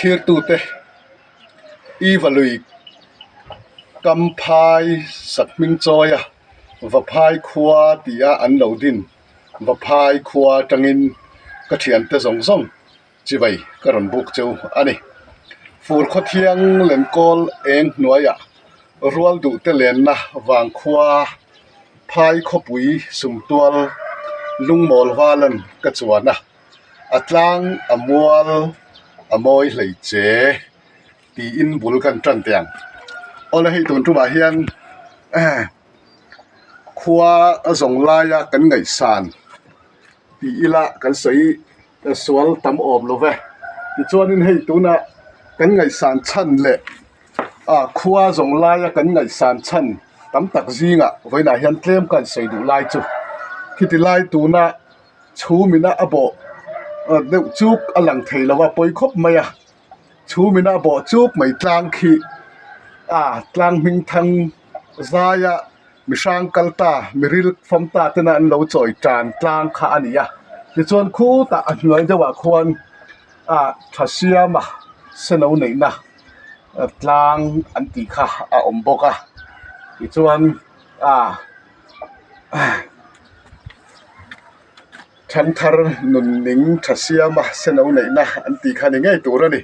khir tu te i valui kam phai sak ming choya va phai khua tia an lo din va phai khua tangin ka thian te zong zong chi vai karon buk cheu ani fur kho thiang len kol eng nuaya rual du te len na wang khua phai kho pui sum tual lung mol walan ka chuana atlang amual amoi hlei che ti in bul kan tran tiang ola hei tun tu ma hian khua azong laya kan ngai san ti ila kan sei sual tam om lo ve ti chuan in hei tuna kan ngai san chan le khua zong laya kan ngai san chan tam tak zinga voina hian tlem kan sei du lai chu khiti lai tuna chu mina abo deuh chuk alang thei lawa poi khop maya chu mina bo chuk mai tlang khi tlang ming thang zaya mi sang kalta miril famta tena an lo choi tran tlang kha ania ti chuan khu ta a hnuai dewa khuan thasia ma seno nei na tlang an ti kha a om boka ti chuan than thar nun ning thasia ma seno nei na an ti kha ni ngai turani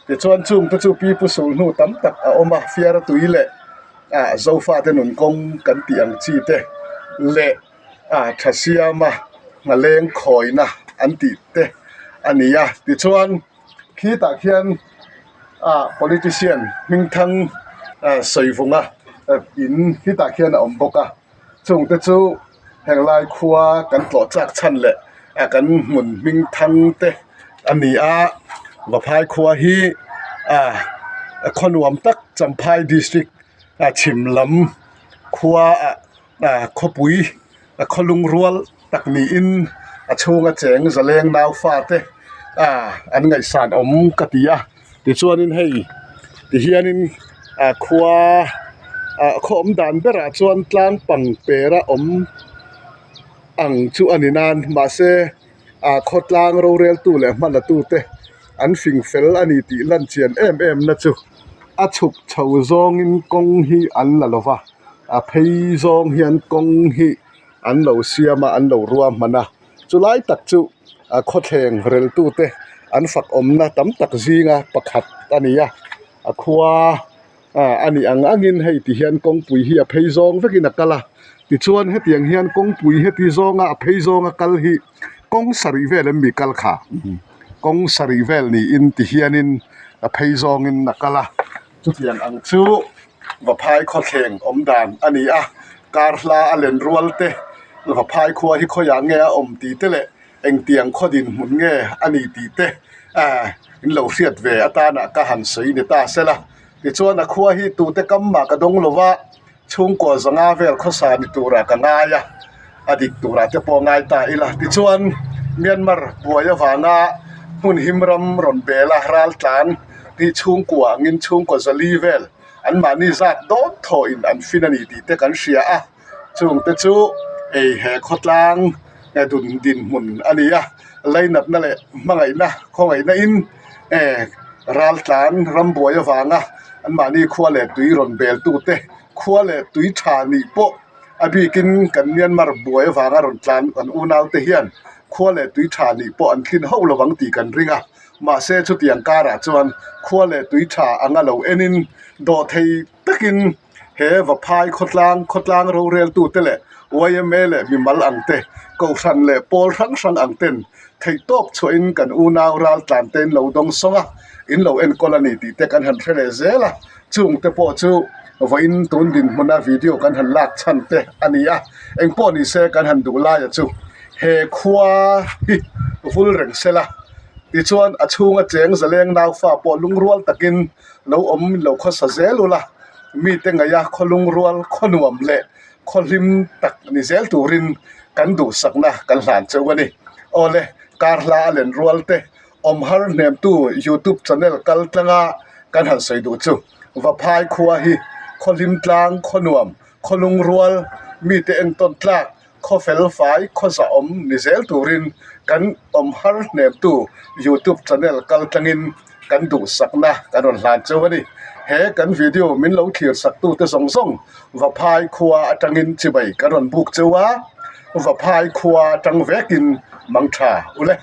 ti chuan chung te chu pi pu sul nu tam tak a oma fiara tuile zofa te nun kong kan tiang chi te le thasia ma ngaleng khoi na an ti te ania ti chuan khi ta khian politician ming thang soivunga in hi ta khian a om boka chung te chu henglai khua kan tlo chak chan le kan mun ming thang te ania va phai khua hi khonwam tak champhai district chimlam khua khopui kholung rual takni in achunga cheng zaleng naw fa te an ngai san om katia ti chuan in hei ti hianin khua khom dan bera chuan tlang pang pera om ang chu aninan ma se khotlang ro rel tu le hmana tu te an fing fel ani ti lan chian em na chu chuk chho zong in kong hi an la lova phei zong hian kong hi an lo siama an lo ruam mana chulai tak chu khotheng rel tu te an fak omna tam tak zinga pakhat ania khua ani angin hei ti hian kong pui hi a phei zong vekin akala ti chuan he tiang hian kong pui he ti zonga a phei zonga kal hi kong sari vel mi kal kha kong sari vel ni in ti hianin a phei zong in nakala chu tiang ang chu va phai khotheng om dan ani karla alen rual te va phai khua hi khoya nge om ti te le eng tiang khodin mun nge ani ti te in lo riat ve atana ka han sei ni ta sela ti chuan a khua hi tu te kam ma ka dong lova chung ko zanga vel kho sa ni tura ka nga ya adik tura te po ngai ta ila ti chuan Myanmar buaya wanga mun himram ron bela ral tlan ti chung kwa ngin chung ko zali vel an mani zat do tho in an finani ti te kan ria chung te chu he khotlang dun din mun ania lainap na le mangai na khongai na in ral tlan ram buaya wanga an mani khwa le tui ron bel tu te khwa le tui tha ni po abikin kan Myanmar buaya wanga ron tlan an unaw te hian khwa le tui tha ni po an thin ho lawang ti kan ringa ma se chu tiang kara chuan khwa le tui tha anga lo enin do thei takin he va phai khotlang ro rel tu te le YML le mi mal ang te ko san le pol sang ang ten thei tok choin kan unaw ral tlan ten lo dong songa in lo en colony ti te kan han thre zela chung te po chu voin tun din mona video kan han lak chan te ania eng po ni se kan han du la ya chu he khua hi full reng sela ti chuan achunga cheng zaleng naw fa po lung rual takin lo om lo kho sa zelula mi te ngaya kholung rual khonuam le kholim tak ni zel turin kan du sakna kan hlan chewani ole karla alen rual te om har nem tu YouTube channel kal tlanga kan han sei du chu va phai khua hi kholim tlang khonuam kholung rual mi te eng ton tlak kho fel fai kho sa om ni zel turin kan om har nem tu YouTube channel kal tlangin kan du sakna kan ron hlan chawani he kan video min lo thlir sak tu te song song va phai khuwa atangin chibai kan ron buk chawa va phai khuwa tang vekin mangtha ule